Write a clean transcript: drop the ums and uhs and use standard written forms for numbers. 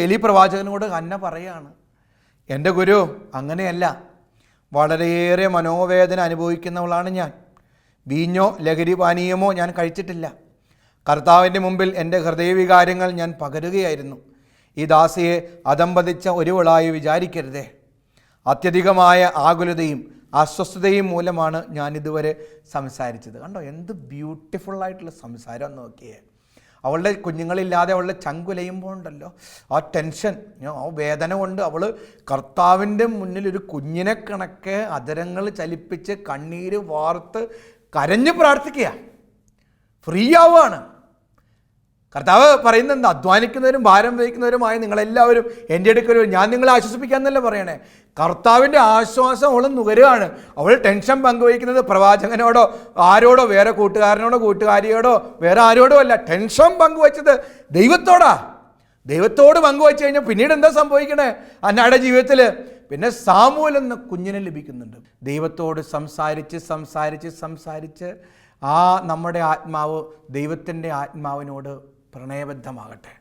എലി പ്രവാചകനോട് ഹന്ന പറയാണ്, എൻ്റെ ഗുരു അങ്ങനെയല്ല, വളരെയേറെ മനോവേദന അനുഭവിക്കുന്നവളാണ് ഞാൻ. വീഞ്ഞോ ലഹരി പാനീയമോ ഞാൻ കഴിച്ചിട്ടില്ല. കർത്താവിൻ്റെ മുമ്പിൽ എൻ്റെ ഹൃദയവികാരങ്ങൾ ഞാൻ പകരുകയായിരുന്നു. ഈ ദാസിയെ അധംപതിച്ച ഒരുവളായി വിചാരിക്കരുതേ. അത്യധികമായ ആകുലതയും അസ്വസ്ഥതയും മൂലമാണ് ഞാൻ ഇതുവരെ സംസാരിച്ചത്. കണ്ടോ എന്ത് ബ്യൂട്ടിഫുള്ളായിട്ടുള്ള സംസാരം നോക്കിയേ. അവളുടെ കുഞ്ഞുങ്ങളില്ലാതെ അവളുടെ ചങ്കുലയുമ്പോൾ ഉണ്ടല്ലോ ആ ടെൻഷൻ, ആ വേദന കൊണ്ട് അവൾ കർത്താവിൻ്റെ മുന്നിൽ ഒരു കുഞ്ഞിനെ കണക്കെ അതരങ്ങൾ ചലിപ്പിച്ച് കണ്ണീര് വാർത്ത് കരഞ്ഞ് പ്രാർത്ഥിക്കുക, ഫ്രീ ആവുകയാണ്. കർത്താവ് പറയുന്നത്, അധ്വാനിക്കുന്നവരും ഭാരം വഹിക്കുന്നവരുമായ നിങ്ങളെല്ലാവരും എൻ്റെ അടുക്കൽ വരും, ഞാൻ നിങ്ങളെ ആശ്വസിപ്പിക്കാമെന്നല്ല പറയണേ. കർത്താവിൻ്റെ ആശ്വാസം അവൾ നുകരുകയാണ്. അവൾ ടെൻഷൻ പങ്കുവയ്ക്കുന്നത് പ്രവാചകനോടോ ആരോടോ, വേറെ കൂട്ടുകാരനോടോ കൂട്ടുകാരിയോടോ വേറെ ആരോടോ അല്ല. ടെൻഷൻ പങ്കുവച്ചത് ദൈവത്തോടാ. ദൈവത്തോട് പങ്കുവച്ച് കഴിഞ്ഞാൽ പിന്നീട് എന്താ സംഭവിക്കണേ അന്നയുടെ ജീവിതത്തിൽ? പിന്നെ സാമൂൽ എന്ന കുഞ്ഞിനെ ലഭിക്കുന്നുണ്ട്. ദൈവത്തോട് സംസാരിച്ച് സംസാരിച്ച് സംസാരിച്ച് ആ നമ്മുടെ ആത്മാവ് ദൈവത്തിൻ്റെ ആത്മാവിനോട് പ്രണയബദ്ധമാകട്ടെ.